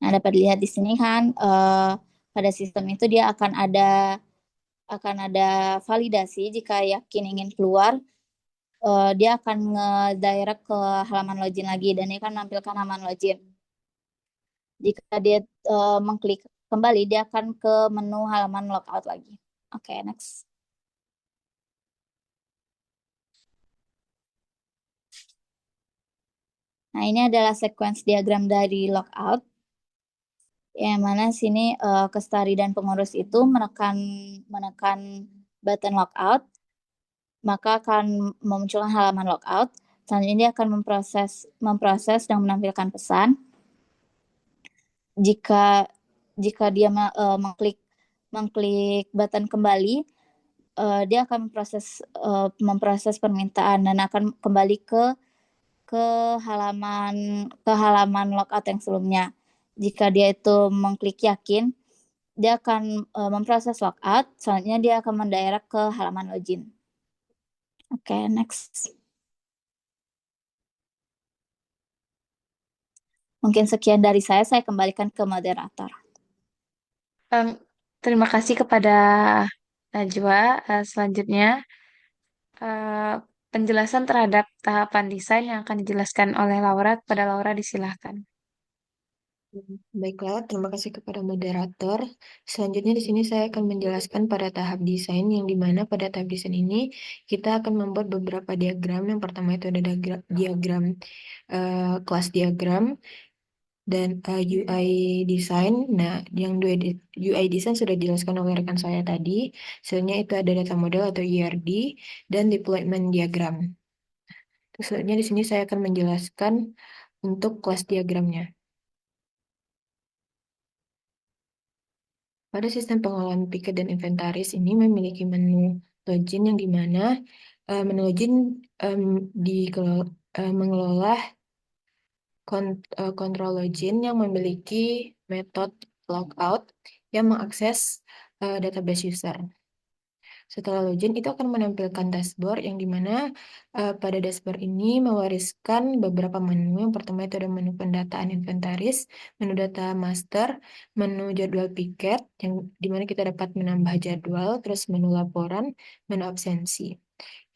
Nah, dapat dilihat di sini kan pada sistem itu dia akan ada validasi. Jika yakin ingin keluar, dia akan nge-direct ke halaman login lagi dan dia akan menampilkan halaman login. Jika dia mengklik kembali, dia akan ke menu halaman logout lagi. Oke, next. Nah, ini adalah sequence diagram dari logout, yang mana sini Kestari dan pengurus itu menekan button logout, maka akan memunculkan halaman logout. Selanjutnya dia akan memproses dan menampilkan pesan. Jika dia mengklik button kembali, dia akan memproses permintaan dan akan kembali ke halaman logout yang sebelumnya. Jika dia itu mengklik yakin, dia akan memproses logout. Selanjutnya dia akan mendirect ke halaman login. Oke, next. Mungkin sekian dari saya kembalikan ke moderator. Terima kasih kepada Najwa. Selanjutnya, penjelasan terhadap tahapan desain yang akan dijelaskan oleh Laura. Kepada Laura, disilahkan. Baiklah, terima kasih kepada moderator. Selanjutnya di sini saya akan menjelaskan pada tahap desain, yang dimana pada tahap desain ini kita akan membuat beberapa diagram. Yang pertama itu ada diagram kelas diagram, dan UI design. Nah, yang UI design sudah dijelaskan oleh rekan saya tadi. Selanjutnya itu ada data model atau ERD dan deployment diagram. Terus selanjutnya di sini saya akan menjelaskan untuk kelas diagramnya. Pada sistem pengelolaan piket dan inventaris ini memiliki menu login yang dimana menu login mengelola kontrol login yang memiliki metode logout yang mengakses database user. Setelah login, itu akan menampilkan dashboard yang dimana pada dashboard ini mewariskan beberapa menu. Yang pertama itu ada menu pendataan inventaris, menu data master, menu jadwal piket, yang dimana kita dapat menambah jadwal, terus menu laporan, menu absensi.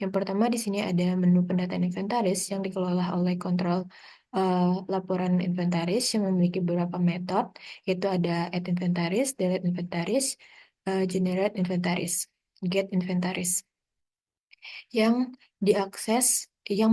Yang pertama di sini ada menu pendataan inventaris yang dikelola oleh kontrol laporan inventaris yang memiliki beberapa metode, yaitu ada add inventaris, delete inventaris, generate inventaris, get inventaris yang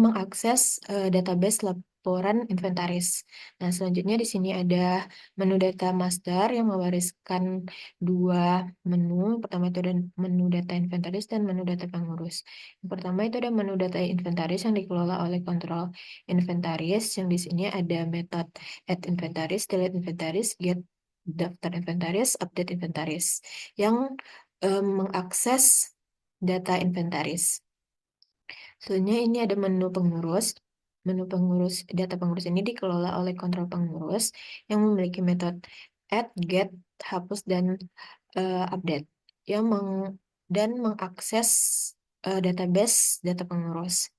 mengakses database laporan inventaris. Nah, selanjutnya di sini ada menu data master yang mewariskan dua menu. Yang pertama itu ada menu data inventaris dan menu data pengurus. Yang pertama itu ada menu data inventaris yang dikelola oleh kontrol inventaris, yang di sini ada metode add inventaris, delete inventaris, get daftar inventaris, update inventaris yang mengakses data inventaris. Selanjutnya ini ada menu pengurus. Menu pengurus, data pengurus ini dikelola oleh kontrol pengurus yang memiliki metode add, get, hapus, dan update yang mengakses database data pengurus.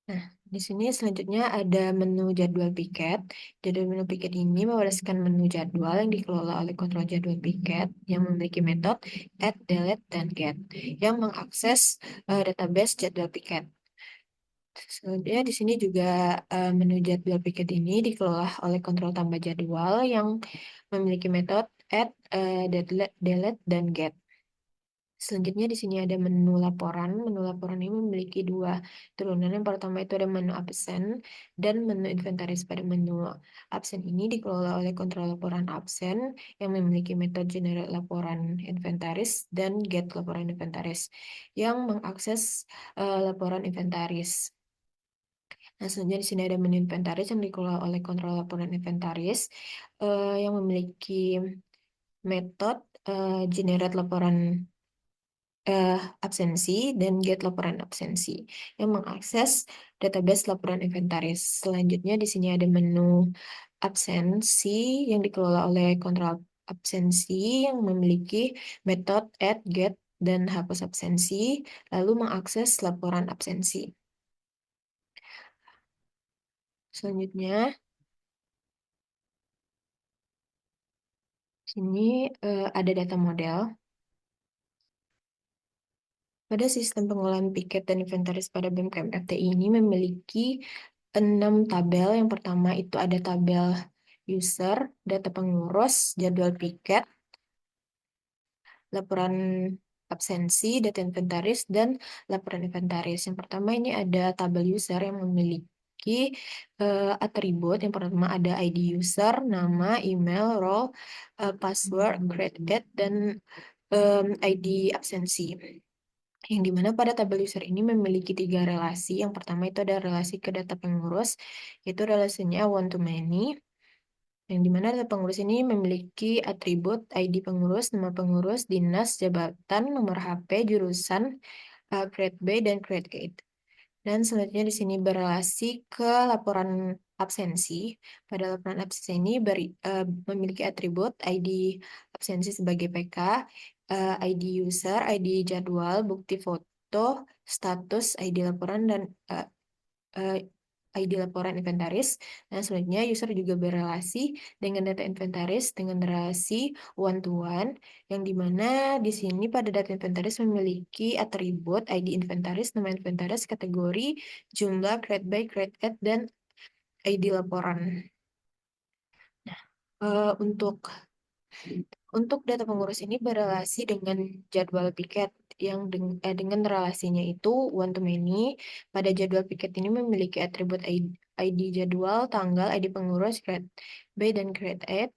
Nah, di sini selanjutnya ada menu jadwal piket. Jadwal menu piket ini mewariskan menu jadwal yang dikelola oleh kontrol jadwal piket yang memiliki metode add, delete, dan get yang mengakses database jadwal piket. Selanjutnya di sini juga menu jadwal piket ini dikelola oleh kontrol tambah jadwal yang memiliki metode add, delete, dan get. Selanjutnya di sini ada menu laporan. Menu laporan ini memiliki dua turunan. Yang pertama itu ada menu absen dan menu inventaris. Pada menu absen ini dikelola oleh kontrol laporan absen yang memiliki metode generate laporan inventaris dan get laporan inventaris yang mengakses laporan inventaris. Nah, selanjutnya di sini ada menu inventaris yang dikelola oleh kontrol laporan inventaris yang memiliki metode generate laporan absensi dan get laporan absensi yang mengakses database laporan inventaris. Selanjutnya di sini ada menu absensi yang dikelola oleh kontrol absensi yang memiliki metode add, get, dan hapus absensi, lalu mengakses laporan absensi. Selanjutnya, sini ada data model. Pada sistem pengolahan piket dan inventaris pada BMKM FTI ini memiliki 6 tabel. Yang pertama itu ada tabel user, data pengurus, jadwal piket, laporan absensi, data inventaris, dan laporan inventaris. Yang pertama ini ada tabel user yang memiliki atribut. Yang pertama ada ID user, nama, email, role, password, create date, dan ID absensi. Yang dimana pada tabel user ini memiliki 3 relasi. Yang pertama itu ada relasi ke data pengurus, yaitu relasinya one to many. Yang dimana data pengurus ini memiliki atribut ID pengurus, nama pengurus, dinas, jabatan, nomor HP, jurusan, grade B, dan grade gate. Dan selanjutnya di sini berrelasi ke laporan absensi. Pada laporan absensi ini memiliki atribut ID absensi sebagai PK, ID user, ID jadwal, bukti foto, status, ID laporan, dan ID laporan inventaris. Dan selanjutnya user juga berrelasi dengan data inventaris dengan relasi one to one, yang dimana di sini pada data inventaris memiliki atribut ID inventaris, nama inventaris, kategori, jumlah, grade by, grade at, dan ID laporan. Nah, untuk data pengurus ini berrelasi dengan jadwal piket yang dengan relasinya itu one to many. Pada jadwal piket ini memiliki atribut ID jadwal, tanggal, ID pengurus, grade B dan grade A.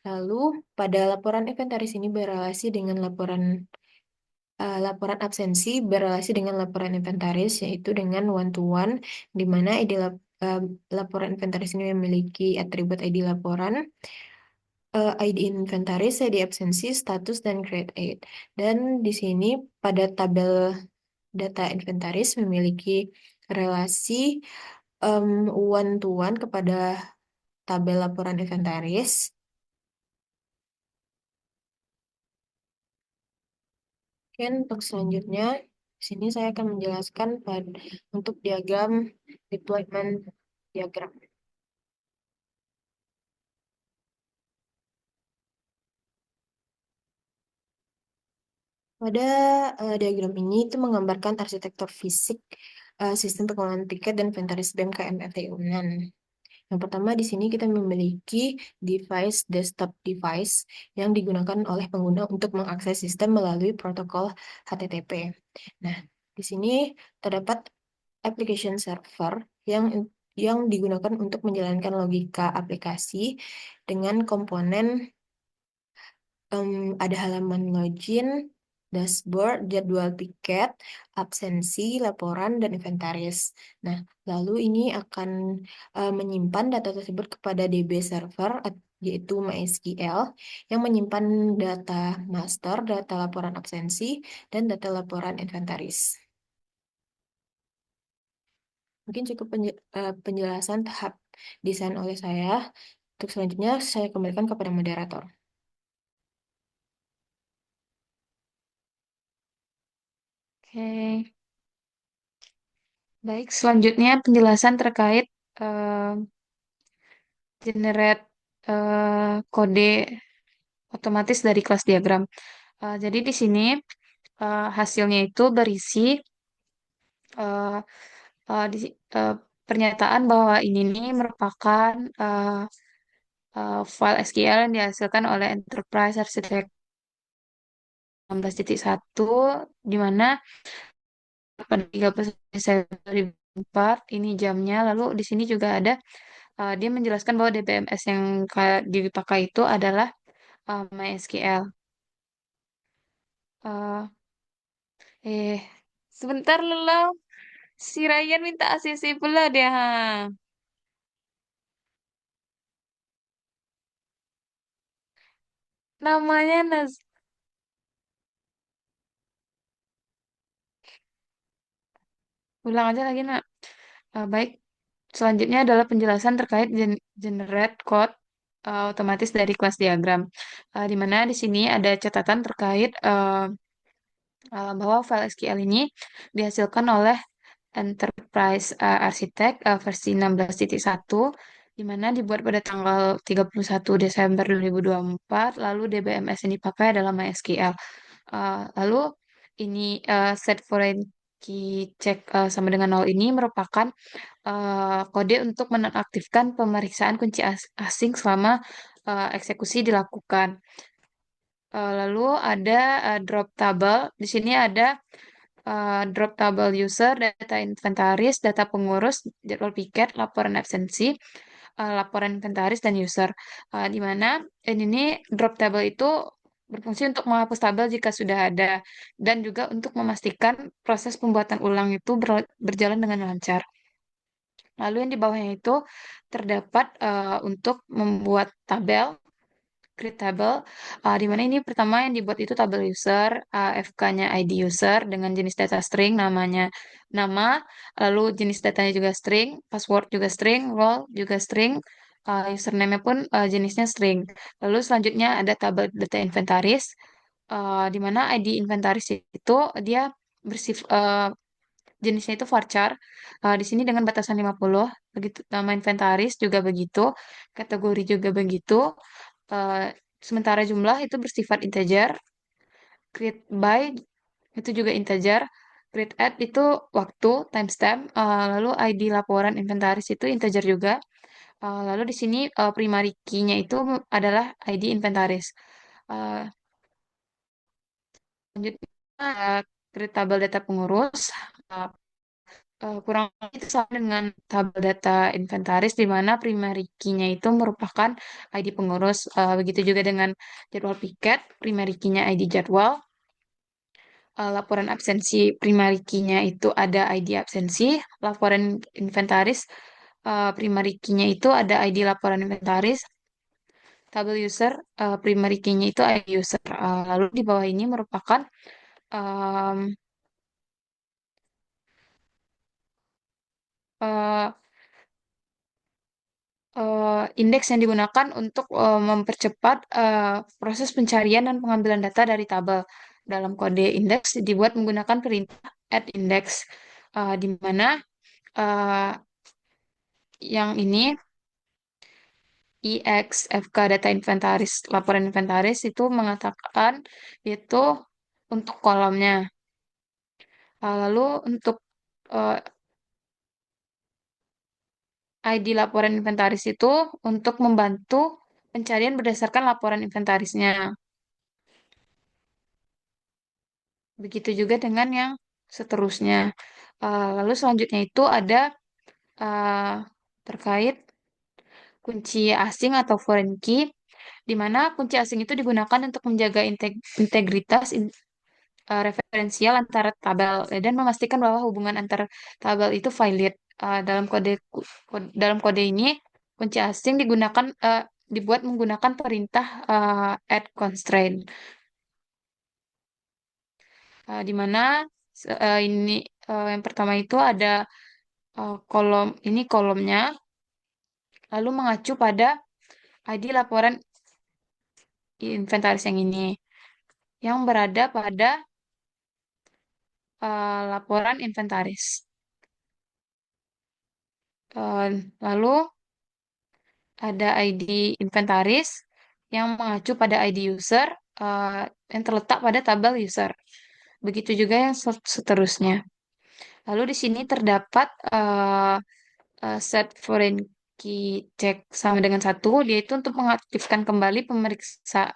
Lalu pada laporan inventaris ini berrelasi dengan laporan absensi berrelasi dengan laporan inventaris, yaitu dengan one to one, di mana laporan inventaris ini memiliki atribut ID laporan, ID inventaris, ID absensi, status, dan grade 8. Dan di sini pada tabel data inventaris memiliki relasi one to one kepada tabel laporan inventaris. Oke, untuk selanjutnya, di sini saya akan menjelaskan untuk diagram deployment diagram. Pada diagram ini itu menggambarkan arsitektur fisik sistem pengelolaan tiket dan inventaris BMKM FTI UNAN. Yang pertama di sini kita memiliki desktop device yang digunakan oleh pengguna untuk mengakses sistem melalui protokol HTTP. Nah, di sini terdapat application server yang digunakan untuk menjalankan logika aplikasi dengan komponen ada halaman login, dashboard, jadwal tiket, absensi, laporan, dan inventaris. Nah, lalu ini akan menyimpan data tersebut kepada DB server, yaitu MySQL, yang menyimpan data master, data laporan absensi, dan data laporan inventaris. Mungkin cukup penjelasan tahap desain oleh saya. Untuk selanjutnya, saya kembalikan kepada moderator. Oke. Baik, selanjutnya penjelasan terkait eh, generate kode otomatis dari kelas diagram. Jadi di sini hasilnya itu berisi eh, di, eh, pernyataan bahwa ini nih merupakan file SQL yang dihasilkan oleh Enterprise Architect 16.1 di mana pada 30 Desember 2004 ini jamnya. Lalu di sini juga ada dia menjelaskan bahwa DBMS yang dipakai itu adalah MySQL. Eh, eh, sebentar lelah. Si Ryan minta ACC pula dia. Ha. Namanya ulang aja lagi nak. Baik, selanjutnya adalah penjelasan terkait generate code otomatis dari kelas diagram. Di mana di sini ada catatan terkait bahwa file SQL ini dihasilkan oleh Enterprise Architect versi 16.1 di mana dibuat pada tanggal 31 Desember 2024, lalu DBMS yang dipakai adalah MySQL. Lalu ini set foreign key check sama dengan 0 ini merupakan kode untuk menonaktifkan pemeriksaan kunci asing selama eksekusi dilakukan. Lalu ada drop table. Di sini ada drop table user, data inventaris, data pengurus, jadwal piket, laporan absensi, laporan inventaris, dan user. Di mana ini drop table itu berfungsi untuk menghapus tabel jika sudah ada, dan juga untuk memastikan proses pembuatan ulang itu berjalan dengan lancar. Lalu yang di bawahnya itu terdapat untuk membuat tabel create table, di mana ini pertama yang dibuat itu tabel user, FK-nya ID user dengan jenis data string, namanya nama, lalu jenis datanya juga string, password juga string, role juga string, username-nya pun jenisnya string. Lalu selanjutnya ada tabel data inventaris, di mana ID inventaris itu dia jenisnya itu varchar. Di sini dengan batasan 50, begitu nama inventaris juga begitu, kategori juga begitu. Eh, Sementara jumlah itu bersifat integer, create by itu juga integer, create add itu waktu, timestamp, lalu ID laporan inventaris itu integer juga. Lalu di sini primary key-nya itu adalah ID inventaris. Eh, Selanjutnya create tabel data pengurus. kurang lebih itu sama dengan tabel data inventaris di mana primary key-nya itu merupakan ID pengurus. Begitu juga dengan jadwal piket, primary key-nya ID jadwal. Laporan absensi primary key-nya itu ada ID absensi. Laporan inventaris primary key-nya itu ada ID laporan inventaris. Tabel user primary key-nya itu ID user. Lalu di bawah ini merupakan em, eh, indeks yang digunakan untuk mempercepat proses pencarian dan pengambilan data dari tabel. Dalam kode indeks dibuat menggunakan perintah add index, di mana eh, yang ini IXFK data inventaris, laporan inventaris itu mengatakan itu untuk kolomnya. Lalu untuk eh, ID laporan inventaris itu untuk membantu pencarian berdasarkan laporan inventarisnya. Begitu juga dengan yang seterusnya. Lalu selanjutnya itu ada eh, terkait kunci asing atau foreign key, di mana kunci asing itu digunakan untuk menjaga integritas referensial antara tabel dan memastikan bahwa hubungan antar tabel itu valid. Dalam kode ini kunci asing dibuat menggunakan perintah add constraint, di mana ini yang pertama itu ada ini kolomnya, lalu mengacu pada ID laporan inventaris yang ini, yang berada pada laporan inventaris. Lalu ada ID inventaris yang mengacu pada ID user yang terletak pada tabel user. Begitu juga yang seterusnya. Lalu di sini terdapat set foreign key check sama dengan satu, yaitu untuk mengaktifkan kembali pemeriksaan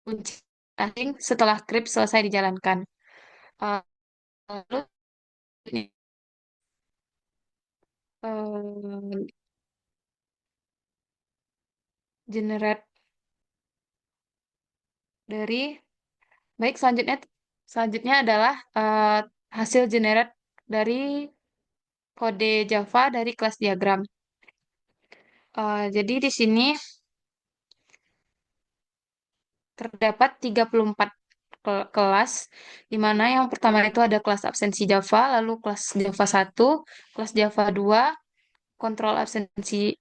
kunci asing setelah crypt selesai dijalankan. Uh, Lalu ini generate dari baik selanjutnya adalah hasil generate dari kode Java dari kelas diagram. Jadi di sini terdapat 34 kelas, di mana yang pertama itu ada kelas absensi Java, lalu kelas Java 1, kelas Java 2, kontrol absensi,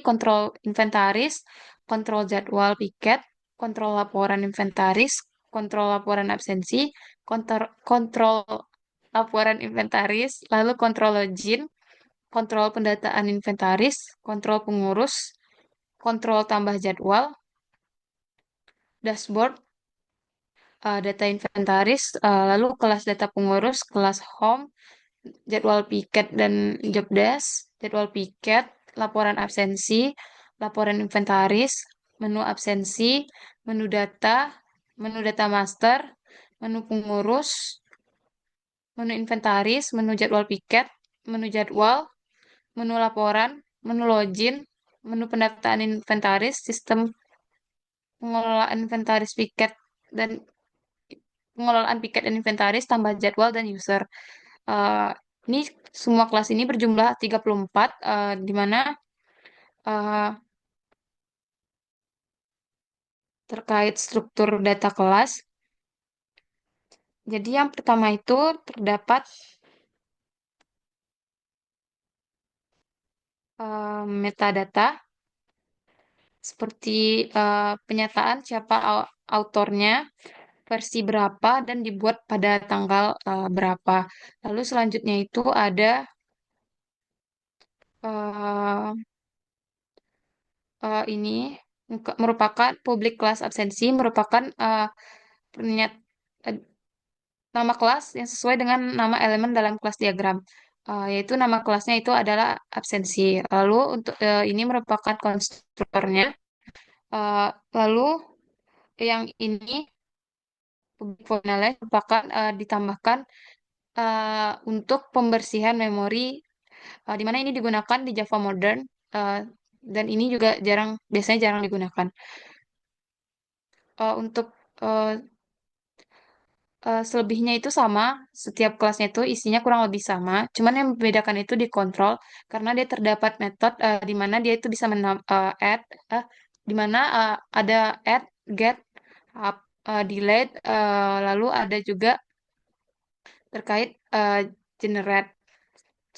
kontrol inventaris, kontrol jadwal piket, kontrol laporan inventaris, kontrol laporan absensi, kontrol laporan inventaris, lalu kontrol login, kontrol pendataan inventaris, kontrol pengurus, kontrol tambah jadwal, dashboard, data inventaris, lalu kelas data pengurus, kelas home, jadwal piket dan job desk, jadwal piket, laporan absensi, laporan inventaris, menu absensi, menu data master, menu pengurus, menu inventaris, menu jadwal piket, menu jadwal, menu laporan, menu login, menu pendataan inventaris, sistem pengelolaan inventaris piket dan pengelolaan piket dan inventaris, tambah jadwal dan user. Eh, ini semua kelas ini berjumlah 34, di mana eh, terkait struktur data kelas. Jadi yang pertama itu terdapat metadata seperti penyataan siapa autornya, versi berapa, dan dibuat pada tanggal berapa. Lalu selanjutnya itu ada eh, ini merupakan public class absensi, merupakan pernyat, eh, nama kelas yang sesuai dengan nama elemen dalam kelas diagram. Yaitu nama kelasnya itu adalah absensi. Lalu untuk ini merupakan konstruktornya. Eh, Lalu yang ini public void knowledge merupakan ditambahkan untuk pembersihan memori, di mana ini digunakan di Java Modern, eh, dan ini juga biasanya jarang digunakan. Untuk eh, selebihnya itu sama, setiap kelasnya itu isinya kurang lebih sama, cuman yang membedakan itu di kontrol, karena dia terdapat metode di mana dia itu bisa add, di mana ada add, get, up, delete, lalu ada juga terkait generate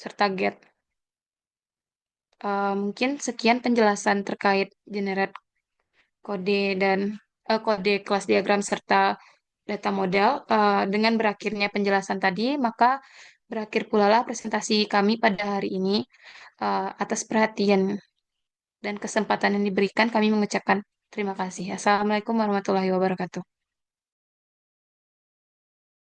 serta get. Mungkin sekian penjelasan terkait generate kode dan kode kelas diagram serta data model. Dengan berakhirnya penjelasan tadi, maka berakhir pula lah presentasi kami pada hari ini. Atas perhatian dan kesempatan yang diberikan, kami mengucapkan terima kasih. Assalamualaikum warahmatullahi wabarakatuh.